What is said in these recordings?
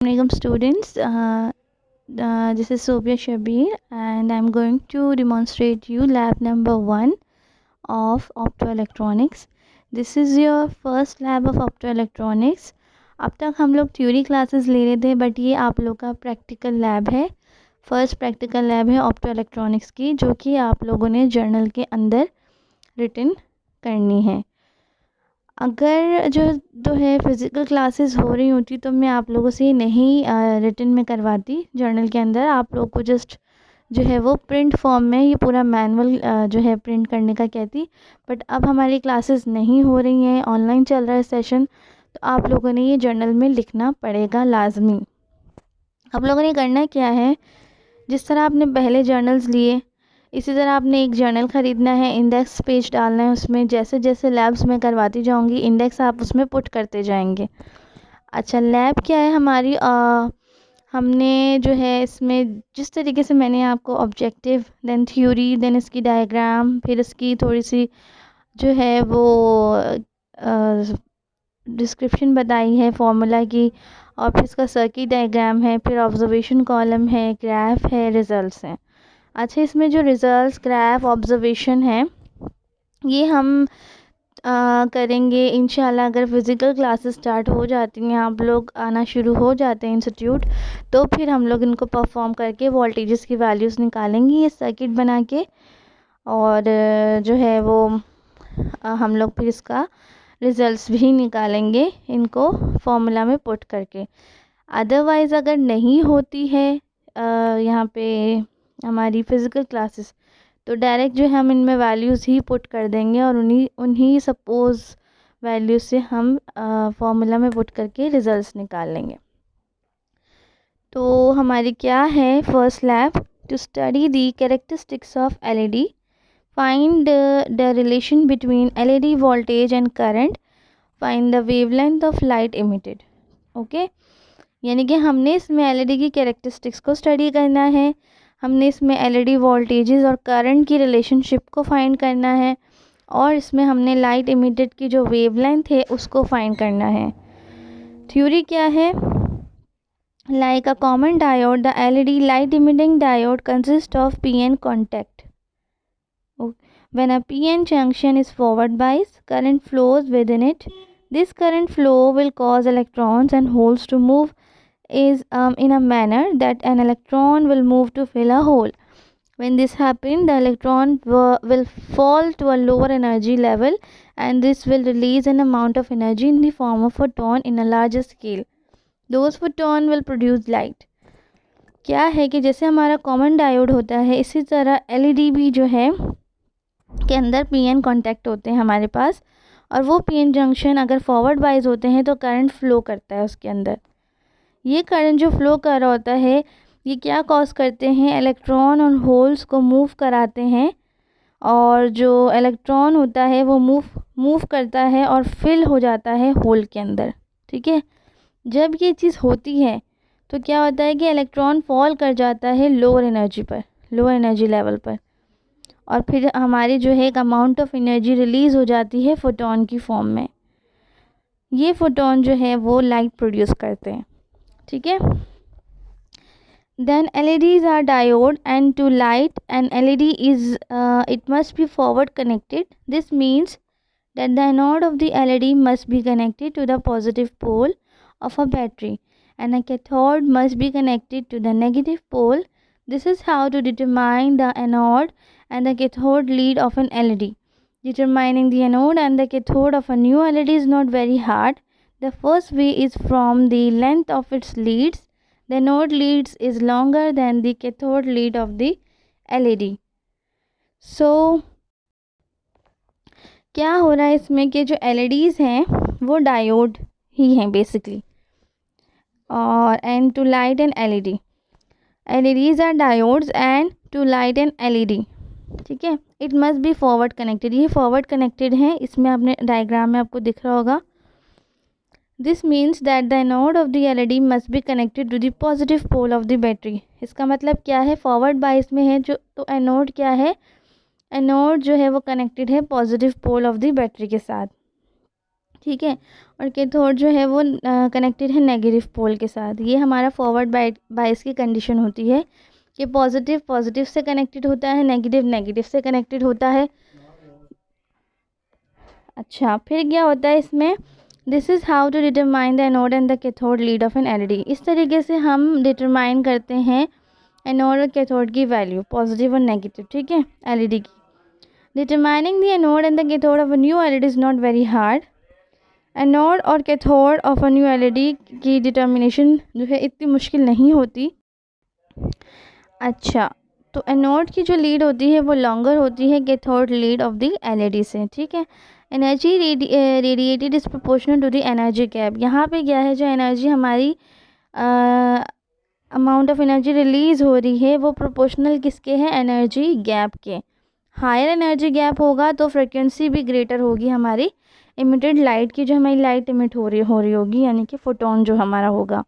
Assalamualaikum students, this is Sobia Shabir and I'm going to demonstrate you lab number 1 of optoelectronics. This is your first lab of optoelectronics. अब तक हम लोग theory classes ले रहे थे but ये आप लोग का प्रैक्टिकल लैब है। फर्स्ट प्रैक्टिकल लैब है ऑप्टोइलेक्ट्रॉनिक्स की, जो कि आप लोगों ने जर्नल के अंदर रिटन करनी है। अगर जो है फिज़िकल क्लासेस हो रही होती तो मैं आप लोगों से नहीं रिटन में करवाती जर्नल के अंदर। आप लोग को जस्ट जो है वो प्रिंट फॉर्म में ये पूरा मैनुअल जो है प्रिंट करने का कहती। बट अब हमारी क्लासेस नहीं हो रही हैं, ऑनलाइन चल रहा है सेशन, तो आप लोगों ने ये जर्नल में लिखना पड़ेगा लाजमी। आप लोगों ने करना क्या है, जिस तरह आपने पहले जर्नल्स लिए इसी तरह आपने एक जर्नल ख़रीदना है, इंडेक्स पेज डालना है उसमें। जैसे जैसे लैब्स में करवाती जाऊंगी इंडेक्स आप उसमें पुट करते जाएंगे। अच्छा, लैब क्या है हमारी, हमने जो है इसमें जिस तरीके से मैंने आपको ऑब्जेक्टिव, देन थ्योरी, देन इसकी डायग्राम, फिर इसकी थोड़ी सी जो है वो डिस्क्रिप्शन बताई है फॉर्मूला की, और फिर इसका सर्किट डायग्राम है, फिर ऑब्जर्वेशन कॉलम है, ग्राफ है, रिजल्ट्स हैं। अच्छा, इसमें जो रिजल्ट्स, ग्राफ, ऑब्जर्वेशन है ये हम करेंगे इंशाल्लाह। अगर फिज़िकल क्लासेस स्टार्ट हो जाती हैं, आप लोग आना शुरू हो जाते हैं इंस्टीट्यूट, तो फिर हम लोग इनको परफॉर्म करके वोल्टेजेस की वैल्यूज़ निकालेंगे ये सर्किट बना के, और जो है वो हम लोग फिर इसका रिज़ल्ट्स भी निकालेंगे इनको फॉर्मूला में पुट करके। अदरवाइज़ अगर नहीं होती है यहाँ पे हमारी फ़िज़िकल क्लासेस, तो डायरेक्ट जो है हम इनमें वैल्यूज़ ही पुट कर देंगे और उन्हीं सपोज़ वैल्यूज़ से हम फॉर्मूला में पुट करके रिज़ल्ट्स निकाल लेंगे। तो हमारी क्या है first lab, to study the characteristics of LED, find the relation between LED voltage and current, find the wavelength of light emitted. Okay, यानी कि हमने इसमें एलईडी की कैरेक्टरिस्टिक्स को स्टडी करना है, हमने इसमें एलईडी वोल्टेजेस और करंट की रिलेशनशिप को फाइंड करना है, और इसमें हमने लाइट इमिटेड की जो वेवलेंथ है उसको फाइंड करना है। थ्योरी क्या है, like a common diode the LED light emitting diode consist of PN contact. When a PN junction is forward bias, current flows with in it. This current flow will cause electrons and holes to move is in a manner that an electron will move to fill a hole. When this happens, the electron will fall to a lower energy level, and this will release an amount of energy in the form of photon in a larger scale. Those photon will produce light. क्या है कि जैसे हमारा common diode होता है, इसी तरह LED भी जो है के अंदर पीएन कॉन्टैक्ट होते हैं हमारे पास, और वो पीएन जंक्शन अगर फॉरवर्ड वाइज होते हैं तो करंट फ्लो करता है उसके अंदर। ये करंट जो फ्लो कर रहा होता है ये क्या कॉज करते हैं, इलेक्ट्रॉन और होल्स को मूव कराते हैं, और जो इलेक्ट्रॉन होता है वो मूव करता है और फिल हो जाता है होल के अंदर। ठीक है, जब ये चीज़ होती है तो क्या होता है कि इलेक्ट्रॉन फॉल कर जाता है लोअर एनर्जी पर, लोअर एनर्जी लेवल पर, और फिर हमारी जो है एक अमाउंट ऑफ एनर्जी रिलीज़ हो जाती है फोटोन की फॉर्म में। ये फोटोन जो है वो लाइट प्रोड्यूस करते हैं। ठीक है, then LEDs are diode, and to light an LED is it must be forward connected. This means that the anode of the LED must be connected to the positive pole of a battery, and a cathode must be connected to the negative pole. This is how to determine the anode and the cathode lead of an LED. Determining the anode and the cathode of a new LED is not very hard. The first way is from the length of its leads. The anode leads is longer than the cathode lead of the LED. So क्या हो रहा है इसमें कि जो LEDs हैं वो diode ही हैं बेसिकली, और and to light an LED. LEDs are diodes and to light an LED. ठीक है, it must be forward connected, ये फॉरवर्ड कनेक्टेड है, इसमें आपने डायग्राम में आपको दिख रहा होगा। This means that the anode of the LED must be connected to the positive pole of the battery. इसका मतलब क्या है, फॉरवर्ड बायस में है जो, तो एनोड क्या है, एनोड जो है वो कनेक्टेड है positive pole of the battery के साथ। ठीक है। और कैथोड जो है वो कनेक्टेड है नेगेटिव पोल के साथ। ये हमारा फॉरवर्ड बायस की कंडीशन होती है कि पॉजिटिव पॉजिटिव से कनेक्टेड होता है, नेगेटिव नेगेटिव से कनेक्टेड होता है। अच्छा, फिर क्या होता है इसमें, this is how to determine the anode and the cathode lead of an LED. इस तरीके से हम डिटरमाइन करते हैं एनोड और कैथोड की वैल्यू, पॉजिटिव और नेगेटिव, ठीक है, एलईडी की। Determining the anode and the cathode of a new LED is not very hard. Anode और cathode of a new LED की डिटर्मिनेशन जो है इतनी मुश्किल नहीं होती। अच्छा, तो एनोड की जो लीड होती है वो लॉन्गर होती है cathode lead of the LED से, ठीक है। Energy radiated is proportional to the energy gap. यहाँ पे क्या है, जो एनर्जी हमारी अमाउंट ऑफ एनर्जी रिलीज हो रही है वो प्रोपोर्शनल किसके है, एनर्जी गैप के। हायर एनर्जी गैप होगा तो फ्रिक्वेंसी भी ग्रेटर होगी हमारी इमिटेड लाइट की, जो हमारी लाइट इमिट हो रही होगी, यानी कि फोटोन जो हमारा होगा।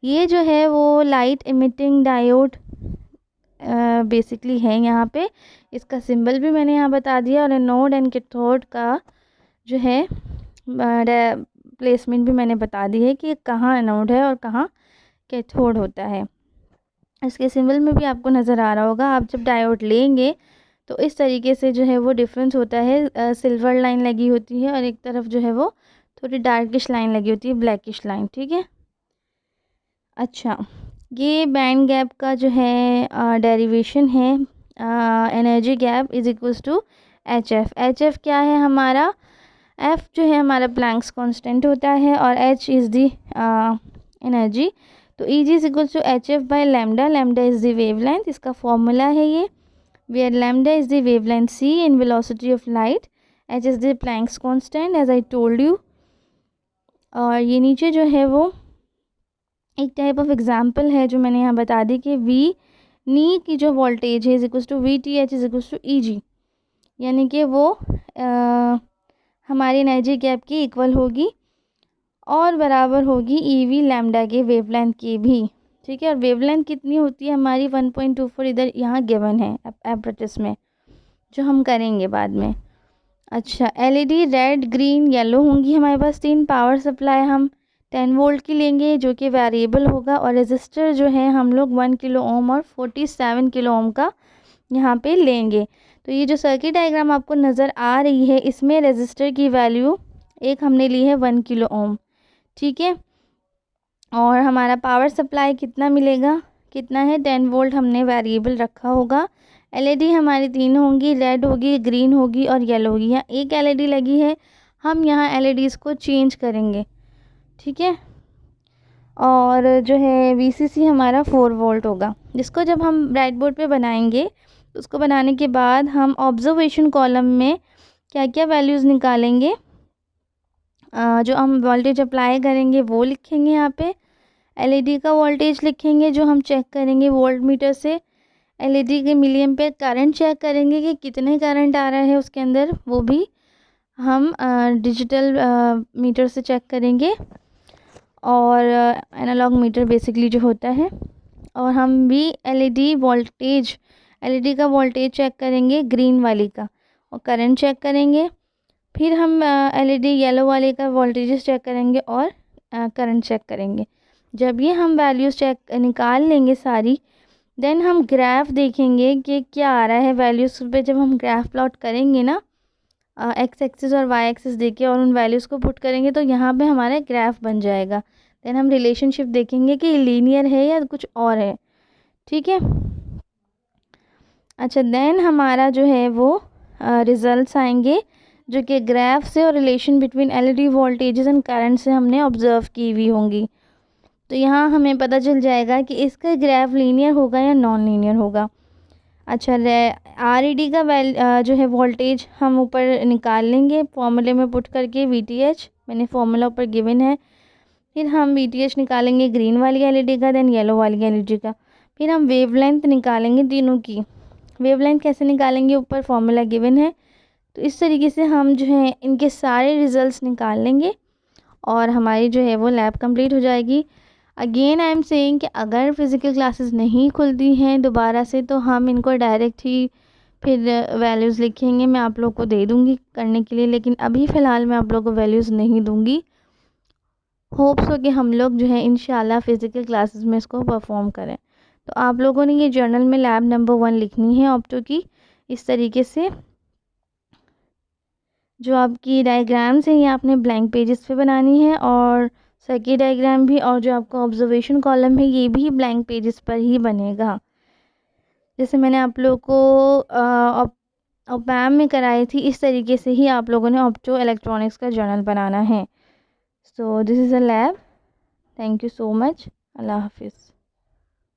ये जो है वो लाइट इमिटिंग डायोड बेसिकली है यहाँ पे। इसका सिंबल भी मैंने यहाँ बता दिया, और एनोड एंड कैथोड का जो है प्लेसमेंट भी मैंने बता दी है कि कहाँ एनोड है और कहाँ कैथोड होता है। इसके सिंबल में भी आपको नज़र आ रहा होगा। आप जब डायोड लेंगे तो इस तरीके से जो है वो डिफरेंस होता है, सिल्वर लाइन लगी होती है और एक तरफ जो है वो थोड़ी डार्किश लाइन लगी होती है, ब्लैकिश लाइन, ठीक है। अच्छा, ये बैंड गैप का जो है डेरिवेशन है, energy gap is equals to H F. H F क्या है हमारा, एफ जो है हमारा प्लैंक्स कांस्टेंट होता है और एच इज़ दी एनर्जी। तो E G is equals to H F by lambda. Lambda is the wavelength, इसका फॉर्मूला है ये, where lambda is the wavelength c in velocity of light, h is the Planck's constant as I told you। और ये नीचे जो है वो एक टाइप ऑफ एग्जांपल है जो मैंने यहाँ बता दी कि v नी की जो वोल्टेज है is equals to V T H is equals to E G, यानी कि वो हमारी एनर्जी गैप की इक्वल होगी और बराबर होगी ई वी लैम्डा के वेवलेंथ की भी, ठीक है। और वेवलेंथ कितनी होती है हमारी 1.24 इधर यहाँ गिवन है एप्रेटिस में, जो हम करेंगे बाद में। अच्छा, एलईडी रेड ग्रीन येलो होंगी हमारे पास तीन। पावर सप्लाई हम 10 वोल्ट की लेंगे जो कि वेरिएबल होगा, और रेजिस्टर जो है हम लोग 1 किलो ओम और 47 किलो ओम का यहाँ पे लेंगे। तो ये जो सर्किट डायग्राम आपको नज़र आ रही है इसमें रेजिस्टर की वैल्यू एक हमने ली है 1 किलो ओम, ठीक है। और हमारा पावर सप्लाई कितना मिलेगा, कितना है 10 वोल्ट हमने वेरिएबल रखा होगा। एलईडी हमारी तीन होंगी, रेड होगी, ग्रीन होगी और येलो होगी। यहाँ एक एलईडी लगी है, हम यहाँ एलईडीज़ को चेंज करेंगे, ठीक है। और जो है वीसीसी हमारा 4 वोल्ट होगा, जिसको जब हम ब्राइट बोर्ड पे बनाएंगे तो उसको बनाने के बाद हम ऑब्जर्वेशन कॉलम में क्या क्या वैल्यूज़ निकालेंगे, जो हम वोल्टेज अप्लाई करेंगे वो लिखेंगे यहाँ पे। एलईडी का वोल्टेज लिखेंगे जो हम चेक करेंगे वोल्ट मीटर से। एलईडी के मिली एम्पेयर करंट चेक करेंगे कि कितने करंट आ रहा है उसके अंदर, वो भी हम डिजिटल मीटर से चेक करेंगे, और एनालॉग मीटर बेसिकली जो होता है। और हम भी एलईडी वोल्टेज, एलईडी का वोल्टेज चेक करेंगे ग्रीन वाली का, और करंट चेक करेंगे। फिर हम एलईडी येलो वाले का वोल्टेजेस चेक करेंगे और करंट चेक करेंगे। जब ये हम वैल्यूज़ चेक निकाल लेंगे सारी, देन हम ग्राफ देखेंगे कि क्या आ रहा है वैल्यूज़ पे। जब हम ग्राफ प्लॉट करेंगे ना, एक्स एक्सिस और वाई एक्सिस देके और उन वैल्यूज़ को पुट करेंगे तो यहाँ पे हमारा ग्राफ बन जाएगा। देन हम रिलेशनशिप देखेंगे कि लीनियर है या कुछ और है, ठीक है। अच्छा, देन हमारा जो है वो रिज़ल्ट्स आएंगे जो कि ग्राफ से और relation between LED voltages and current से हमने ऑब्जर्व की हुई होंगी। तो यहाँ हमें पता चल जाएगा कि इसका ग्राफ लीनियर होगा या नॉन लीनियर होगा। अच्छा, आरईडी का जो है वोल्टेज हम ऊपर निकाल लेंगे फॉर्मूले में पुट करके, वीटीएच मैंने फॉर्मूला ऊपर गिवन है। फिर हम वीटीएच निकालेंगे ग्रीन वाली एलईडी का, देन येलो वाली एलईडी का। फिर हम वेवलेंथ निकालेंगे तीनों की। वेवलेंथ कैसे निकालेंगे, ऊपर फॉर्मूला गिवन है। तो इस तरीके से हम जो है इनके सारे रिजल्ट्स निकाल लेंगे और हमारी जो है वो लैब कंप्लीट हो जाएगी। अगेन आई एम सेइंग कि अगर फ़िज़िकल क्लासेस नहीं खुलती हैं दोबारा से तो हम इनको डायरेक्ट ही फिर वैल्यूज़ लिखेंगे, मैं आप लोग को दे दूँगी करने के लिए, लेकिन अभी फ़िलहाल मैं आप लोग को वैल्यूज़ नहीं दूँगी। होप्स हो कि हम लोग जो है इंशाल्लाह फ़िज़िकल क्लासेस में इसको परफॉर्म करें। तो आप लोगों ने ये जर्नल में लैब नंबर 1 लिखनी है ऑप्टो की। इस तरीके से जो आपकी डायग्राम्स हैं ये आपने ब्लैंक पेजेस पे बनानी है, और सर्किट डायग्राम भी, और जो आपका ऑब्जर्वेशन कॉलम है ये भी ब्लैंक पेजेस पर ही बनेगा। जैसे मैंने आप लोगों को ऑप-एम्प में कराई थी, इस तरीके से ही आप लोगों ने ऑप्टो इलेक्ट्रॉनिक्स का जर्नल बनाना है। So this is a lab. Thank you so much. अल्लाह हाफिज़।